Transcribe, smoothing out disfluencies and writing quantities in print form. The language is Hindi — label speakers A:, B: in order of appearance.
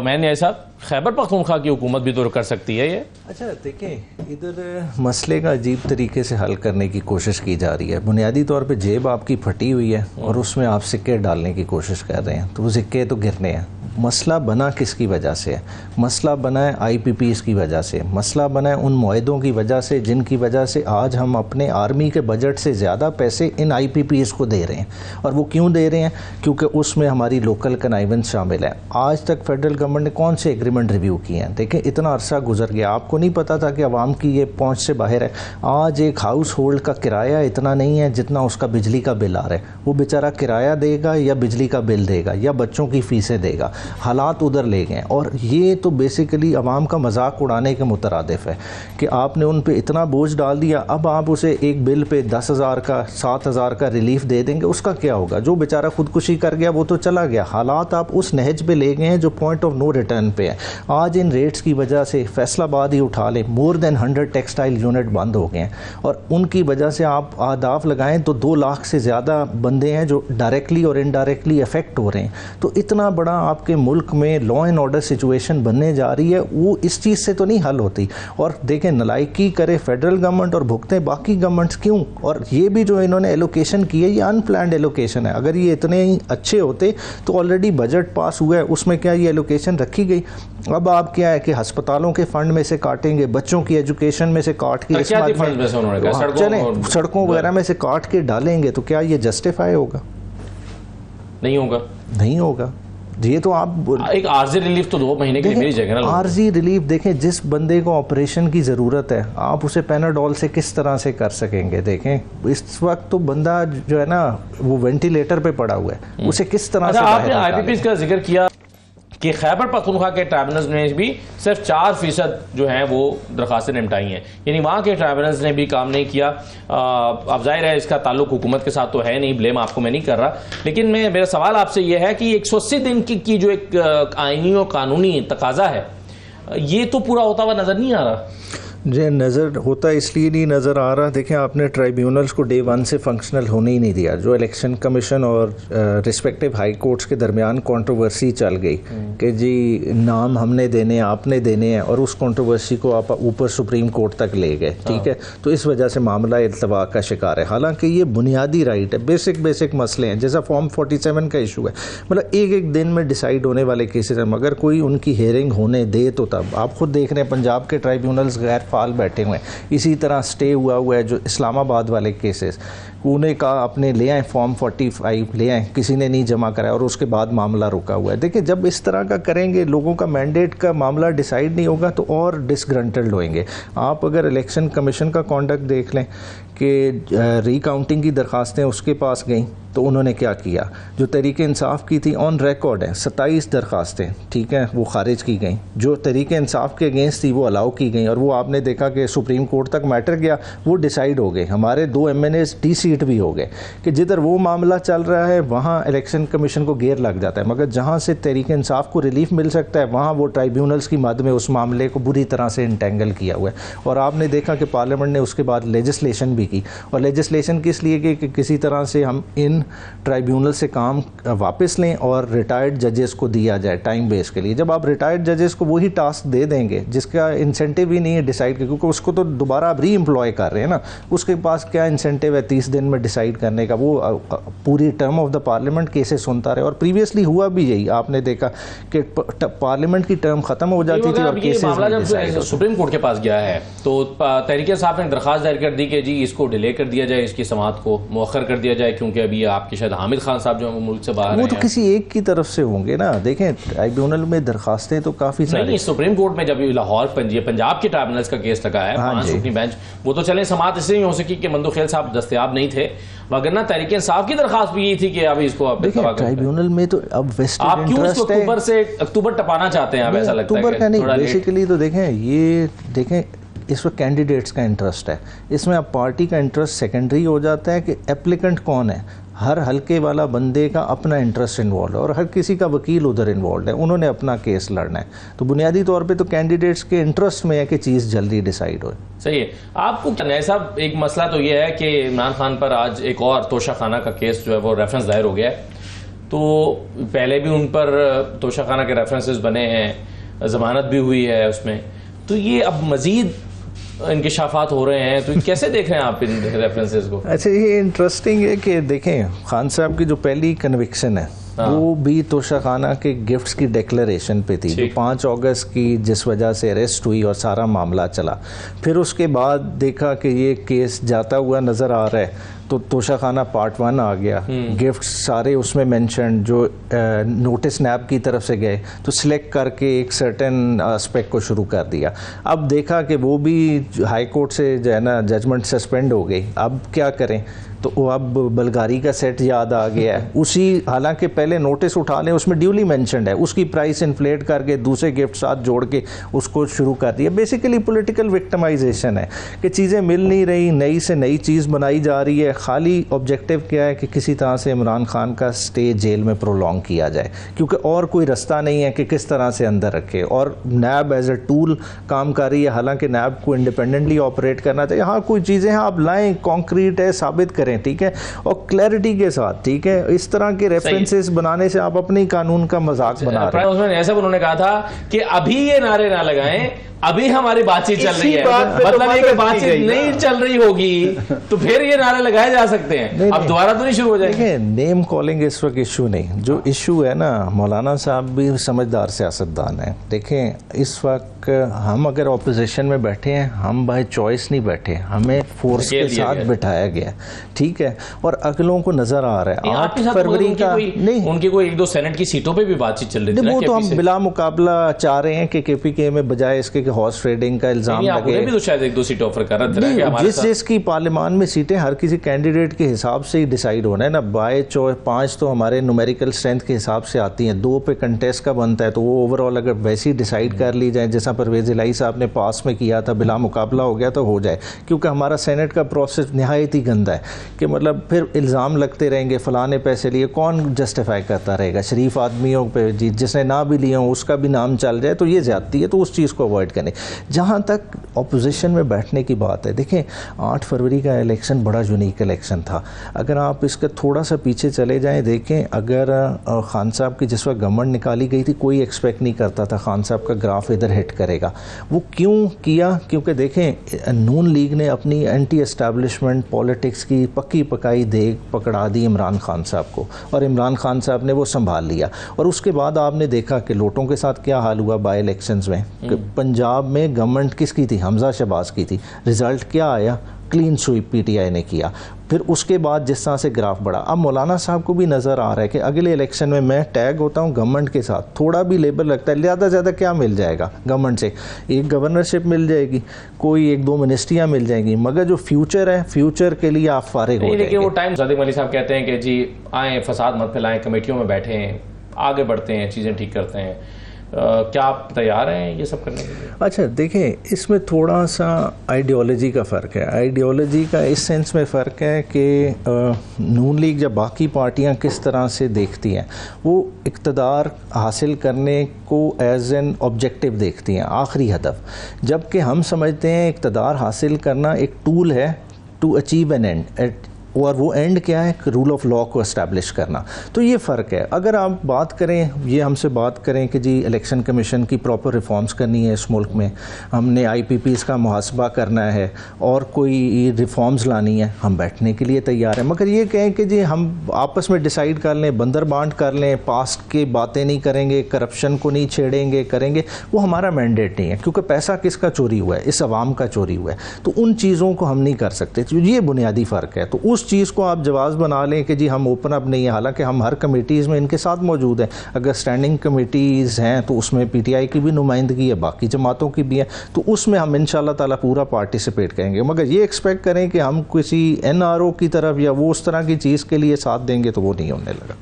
A: मैंने ऐसा खैबर पख्तूनख्वा की हुकूमत भी तो कर सकती है ये।
B: अच्छा देखें, इधर मसले का अजीब तरीके से हल करने की कोशिश की जा रही है। बुनियादी तौर पे जेब आपकी फटी हुई है और उसमें आप सिक्के डालने की कोशिश कर रहे हैं, तो वो सिक्के तो गिरने हैं। मसला बना किसकी वजह से है? मसला बना है IPPs की वजह से, मसला बना है उन मुआहदों की वजह से जिनकी वजह से आज हम अपने आर्मी के बजट से ज़्यादा पैसे इन IPPs को दे रहे हैं। और वो क्यों दे रहे हैं? क्योंकि उसमें हमारी लोकल कनाइवेंस शामिल है। आज तक फेडरल गवर्नमेंट ने कौन से एग्रीमेंट रिव्यू किए हैं? देखें, इतना अरसा गुजर गया, आपको नहीं पता था कि अवाम की ये पहुँच से बाहर है। आज एक हाउस होल्ड का किराया इतना नहीं है जितना उसका बिजली का बिल आ रहा है। वो बेचारा किराया देगा या बिजली का बिल देगा या बच्चों की फ़ीसें देगा। हालात उधर ले गए, और ये तो बेसिकली अवाम का मजाक उड़ाने के मुतरादिफ है कि आपने उन पे इतना बोझ डाल दिया। अब आप उसे एक बिल पे 10,000 का 7,000 का रिलीफ दे देंगे, उसका क्या होगा? जो बेचारा खुदकुशी कर गया वो तो चला गया। हालात आप उस नहज पे ले गए हैं जो पॉइंट ऑफ नो रिटर्न पे है। आज इन रेट्स की वजह से फैसलाबाद ही उठा लें, मोर देन 100 टेक्सटाइल यूनिट बंद हो गए हैं, और उनकी वजह से आप आदाफ लगाएं तो 2 लाख से ज़्यादा बंदे हैं जो डायरेक्टली और इनडायरेक्टली अफेक्ट हो रहे हैं। तो इतना बड़ा आपके मुल्क में लॉ एंड ऑर्डर सिचुएशन बनने जा रही है, वो इस चीज़ से तो नहीं हल होती। और देखें, नलायकी करे फेडरल गवर्नमेंट और भुगते बाकी गवर्नमेंट्स क्यों? और ये भी जो इन्होंने एलोकेशन की है, ये अनप्लान्ड एलोकेशन है। अगर ये इतने ही अच्छे होते तो ऑलरेडी बजट पास हुआ है, उसमें क्या ये एलोकेशन रखी गई? अब आप क्या है कि अस्पतालों के फंड में से काटेंगे, बच्चों की एजुकेशन में से काट के सड़कों वगैरह में से काट के डालेंगे, तो क्या ये जस्टिफाई होगा?
A: नहीं होगा,
B: नहीं होगा। ये तो आप
A: एक आर्जी रिलीफ तो 2 महीने के लिए मेरी जनरल
B: आर्जी रिलीफ देखें, जिस बंदे को ऑपरेशन की ज़रूरत है आप उसे पैनाडोल से किस तरह से कर सकेंगे? देखें, इस वक्त तो बंदा जो है ना वो वेंटिलेटर पे पड़ा हुआ है, उसे किस तरह से?
A: आपने IPPs का जिक्र किया कि खैबर पख्तूनख्वा के ट्राइब्यूनल्स ने भी सिर्फ 4% जो हैं वो दरखास्तें निपटाई हैं, यानी वहाँ के ट्राइब्यूनल्स ने भी काम नहीं किया। अब जाहिर है इसका ताल्लुक हुकूमत के साथ तो है नहीं, ब्लेम आपको मैं नहीं कर रहा, लेकिन मेरा सवाल आपसे ये है कि 180 दिन की जो एक आईनी और कानूनी तकाजा है, ये तो पूरा होता हुआ नज़र नहीं आ रहा।
B: जो नज़र होता इसलिए नहीं नज़र आ रहा, देखें आपने ट्राइब्यूनल्स को डे 1 से फंक्शनल होने ही नहीं दिया। जो इलेक्शन कमीशन और रिस्पेक्टिव हाई कोर्ट्स के दरमियान कंट्रोवर्सी चल गई कि जी नाम हमने देने हैं, आपने देने हैं, और उस कंट्रोवर्सी को आप ऊपर सुप्रीम कोर्ट तक ले गए, ठीक है? तो इस वजह से मामला इल्तवा का शिकार है। हालांकि ये बुनियादी राइट है, बेसिक मसले हैं, जैसा फॉर्म 47 का इशू है, मतलब एक दिन में डिसाइड होने वाले केसेस हैं। मगर कोई उनकी हेयरिंग होने दे तो तब। आप खुद देख रहे हैं पंजाब के ट्राइब्यूनल्स गैर फाल बैठे हुए हैं। इसी तरह स्टे हुआ है जो इस्लामाबाद वाले केसेस, उन्हें कहा अपने ले आए फॉर्म 45 ले आए, किसी ने नहीं जमा कराया और उसके बाद मामला रुका हुआ है। देखिए, जब इस तरह का करेंगे, लोगों का मैंडेट का मामला डिसाइड नहीं होगा तो और डिसग्रंटल्ड होंगे। आप अगर इलेक्शन कमीशन का कॉन्डक्ट देख लें कि रिकाउंटिंग की दरखास्तें उसके पास गईं तो उन्होंने क्या किया, जो तहरीके इंसाफ की थी ऑन रिकॉर्ड है 27 दरखास्तें, ठीक है, वो खारिज की गई। जो तहरीके इंसाफ के अगेंस्ट थी वो अलाउ की गई, और वो आपने देखा कि सुप्रीम कोर्ट तक मैटर गया, वो डिसाइड हो गए। हमारे 2 MNAs डी-सीट भी हो गए कि जिधर वो मामला चल रहा है वहाँ इलेक्शन कमीशन को घेर लग जाता है। मगर जहाँ से तहरीके इंसाफ को रिलीफ मिल सकता है वहाँ वो ट्राइब्यूनल्स की मद में उस मामले को बुरी तरह से इंटेंगल किया हुआ है। और आपने देखा कि पार्लियामेंट ने उसके बाद लेजिस्लेशन भी की, और लेजिस्लेशन किस लिए कि किसी तरह से हम इन ट्राइब्यूनल से काम वापस लें और रिटायर्ड जजेस को दिया जाए टाइम बेस के लिए। जब आप रिटायर्ड जजेस को वही टास्क दे देंगे जिसका इंसेंटिव ही नहीं है डिसाइड, क्योंकि उसको तो दोबारा आप री एम्प्लॉय कर रहे हैं ना, उसके पास क्या इंसेंटिव है 30 दिन में डिसाइड करने का? वो पूरी term of the parliament cases सुनता रहे। और प्रीवियसली हुआ भी यही, आपने देखा कि पार्लियामेंट की टर्म खत्म हो जाती थी और केसेस
A: सुप्रीम कोर्ट के पास गया है तो तहरीके साहब ने दरखास्त दायर कर दी कि जी इसको डिले कर दिया जाए, इसकी समाअत को मौखर कर दिया जाए, क्योंकि अभी आपके शायद हामिद खान साहब जो मुल्क से बाहर
B: वो तो किसी एक की तरफ से होंगे ना। देखें, ट्राइब्यूनल में दरखास्तें तो काफी सारी
A: नहीं, सुप्रीम कोर्ट में जब लाहौर पंजाब के ट्राइब्यूनल्स का केस लगा है 5 रुकनी बेंच, वो तो चले समाअत इसलिए नहीं हो सकी कि मंदुखेल साहब दस्तयाब नहीं थे, मगर ना तहरीके इंसाफ की दरखास्त भी यही थी कि अभी इसको
B: ट्राइब्यूनल में तो अब
A: आप क्यों इसको अक्टूबर से अक्टूबर टपाना चाहते हैं? ऐसा लगता है
B: अक्टूबर का नहीं, बेसिकली तो देखें इस वक्त कैंडिडेट्स का इंटरेस्ट है, इसमें अब पार्टी का इंटरेस्ट सेकेंडरी हो जाता है कि एप्लीकेंट कौन है। हर हल्के वाला बंदे का अपना इंटरेस्ट इन्वॉल्व है और हर किसी का वकील उधर इन्वॉल्व है, उन्होंने अपना केस लड़ना है। तो बुनियादी तौर पे तो कैंडिडेट्स के इंटरेस्ट में है कि चीज़ जल्दी डिसाइड हो।
A: सही है। आपको क्या साहब, एक मसला तो ये है कि इमरान खान पर आज एक और तोशाखाना का केस जो है वो रेफरेंस दायर हो गया है, तो पहले भी उन पर तोशाखाना के रेफरेंसेस बने हैं, जमानत भी हुई है उसमें, तो ये अब मजीद इंकशाफात हो रहे हैं, तो कैसे देख रहे हैं आप इन रेफरेंसेस को?
B: अच्छा, ये इंटरेस्टिंग है कि देखें खान साहब की जो पहली कन्विक्शन है वो भी तोशाखाना के गिफ्ट्स की डिक्लेरेशन पे थी, जो 5 अगस्त की जिस वजह से अरेस्ट हुई और सारा मामला चला। फिर उसके बाद देखा कि ये केस जाता हुआ नज़र आ रहा है, तो तोशाखाना पार्ट 1 आ गया, गिफ्ट्स सारे उसमें मेंशन जो नोटिस नैब की तरफ से गए, तो सिलेक्ट करके एक सर्टेन एस्पेक्ट को शुरू कर दिया। अब देखा कि वो भी हाई कोर्ट से जो है ना जजमेंट सस्पेंड हो गई, अब क्या करें, तो अब बलगारी का सेट याद आ गया है। उसी हालांकि पहले नोटिस उठा लें उसमें ड्यूली मेंशन्ड है, उसकी प्राइस इन्फ्लेट करके दूसरे गिफ्ट साथ जोड़ के उसको शुरू कर दिया। बेसिकली पॉलिटिकल विक्टिमाइजेशन है कि चीज़ें मिल नहीं रही, नई से नई चीज़ बनाई जा रही है। खाली ऑब्जेक्टिव क्या है कि किसी तरह से इमरान खान का स्टे जेल में प्रोलॉन्ग किया जाए, क्योंकि और कोई रास्ता नहीं है कि किस तरह से अंदर रखे। और नैब एज ए टूल काम कर रही है, हालांकि नैब को इंडिपेंडेंटली ऑपरेट करना चाहिए। हाँ, कोई चीज़ें हैं आप लाएँ, कॉन्क्रीट है, साबित करें, ठीक है, और क्लैरिटी के साथ, ठीक है। इस तरह के रेफरेंसेस बनाने से आप अपने कानून का मजाक बना रहे हैं।
A: उसमें ऐसा उन्होंने कहा था कि अभी ये नारे ना लगाएं, अभी हमारी बातचीत चल रही है, मतलब ये कि बातचीत नहीं चल रही होगी तो फिर ये नारे लगाए जा सकते हैं, अब दोबारा तो नहीं शुरू हो जाएंगे।
B: देखिए, नेम कॉलिंग इस वक्त इशू नहीं, जो इशू है ना, मौलाना साहब भी समझदार सियासतदान है। देखें, इस वक्त हम अगर ऑपोजिशन में बैठे हैं, हम बाय चॉइस नहीं बैठे, हमें फोर्स के साथ बिठाया गया, ठीक है, और अगलों को नजर आ रहा है 8 फरवरी का नहीं,
A: उनकी कोई 1-2 सेनेट की सीटों पे भी बातचीत चल रही थी,
B: वो तो हम बिला मुकाबला चाह रहे हैं कि केपीके में बजाय इसके हॉर्स ट्रेडिंग का इल्जाम लगे।
A: भी तो शायद 1-2 सीट ऑफर कर रहे थे।
B: जिसकी पार्लियामान में सीटें हर किसी कैंडिडेट के हिसाब से ही डिसाइड होना है ना, बाय 5 तो हमारे न्यूमेरिकल स्ट्रेंथ के हिसाब से आती हैं, 2 पे कंटेस्ट का बनता है, तो वो ओवरऑल अगर वैसे ही डिसाइड कर ली जाए, जैसा परवेज इलाही साहब ने पास में किया था, बिला मुकाबला हो गया तो हो जाए। क्योंकि हमारा सेनेट का प्रोसेस नहायत ही गंदा है कि मतलब फिर इल्ज़ाम लगते रहेंगे, फलां ने पैसे लिए, कौन जस्टिफाई करता रहेगा? शरीफ आदमियों पे जिसने ना भी लिए हों उसका भी नाम चल जाए, तो ये ज्यादती है, तो उस चीज़ को अवॉइड करें। जहाँ तक अपोजिशन में बैठने की बात है, देखें 8 फरवरी का इलेक्शन बड़ा यूनिक इलेक्शन था। अगर आप इसका थोड़ा सा पीछे चले जाएं, देखें अगर खान साहब की जिस वक्त गवर्नमेंट निकाली गई थी, कोई एक्सपेक्ट नहीं करता था खान साहब का ग्राफ इधर हिट करेगा। वो क्यों किया? क्योंकि देखें नून लीग ने अपनी एंटी एस्टैब्लिशमेंट पॉलिटिक्स की पक्की पकाई देग पकड़ा दी इमरान खान साहब को, और इमरान खान साहब ने वो संभाल लिया। और उसके बाद आपने देखा कि लोटों के साथ क्या हाल हुआ बाई इलेक्शंस में। पंजाब में गवर्नमेंट किसकी थी? हमजा शहबाज की थी। रिजल्ट क्या आया? क्लीन स्वीप पीटीआई ने किया। फिर उसके बाद जिस तरह से ग्राफ बढ़ा, अब मौलाना साहब को भी नज़र आ रहा है कि अगले इलेक्शन में मैं टैग होता हूँ गवर्नमेंट के साथ, थोड़ा भी लेबल लगता है, ज़्यादा से ज़्यादा क्या मिल जाएगा गवर्नमेंट से? एक गवर्नरशिप मिल जाएगी, कोई 1-2 मिनिस्ट्रियाँ मिल जाएंगी, मगर जो फ्यूचर है, फ्यूचर के लिए आप फारिग हो जाएंगे।
A: वो टाइम सादिक मलिक साहब कहते हैं कि जी आए, फसाद मत फैलाएं, कमेटियों में बैठे हैं, आगे बढ़ते हैं, चीज़ें ठीक करते हैं। क्या आप तैयार हैं ये सब करने के लिए?
B: अच्छा, देखें इसमें थोड़ा सा आइडियोलॉजी का फ़र्क है। आइडियोलॉजी का इस सेंस में फ़र्क है कि नून लीग जब बाकी पार्टियां किस तरह से देखती हैं, वो इक़्तिदार हासिल करने को एज एन ऑब्जेक्टिव देखती हैं, आखिरी हदफ, जबकि हम समझते हैं इक़्तिदार हासिल करना एक टूल है टू अचीव एन एंड, और वो एंड क्या है? रूल ऑफ लॉ को एस्टैब्लिश करना। तो ये फ़र्क है। अगर आप बात करें, ये हमसे बात करें कि जी इलेक्शन कमीशन की प्रॉपर रिफॉर्म्स करनी है इस मुल्क में, हमने IPPs का मुहासबा करना है और कोई रिफॉर्म्स लानी है, हम बैठने के लिए तैयार हैं। मगर ये कहें कि जी हम आपस में डिसाइड कर लें, बंदर बांट कर लें, पास्ट की बातें नहीं करेंगे, करप्शन को नहीं छेड़ेंगे, करेंगे, वो हमारा मैंडेट नहीं है। क्योंकि पैसा किसका चोरी हुआ है? इस अवाम का चोरी हुआ है। तो उन चीज़ों को हम नहीं कर सकते, तो ये बुनियादी फ़र्क है। तो उस चीज़ को आप जवाब बना लें कि जी हम ओपन अप नहीं है, हालांकि हम हर कमेटीज़ में इनके साथ मौजूद हैं। अगर स्टैंडिंग कमेटीज़ हैं तो उसमें PTI की भी नुमाइंदगी है, बाकी जमातों की भी है, तो उसमें हम इंशाल्लाह ताला पूरा पार्टिसिपेट करेंगे। मगर ये एक्सपेक्ट करें कि हम किसी NRO की तरफ या वो उस तरह की चीज़ के लिए साथ देंगे, तो वो नहीं होने लगा।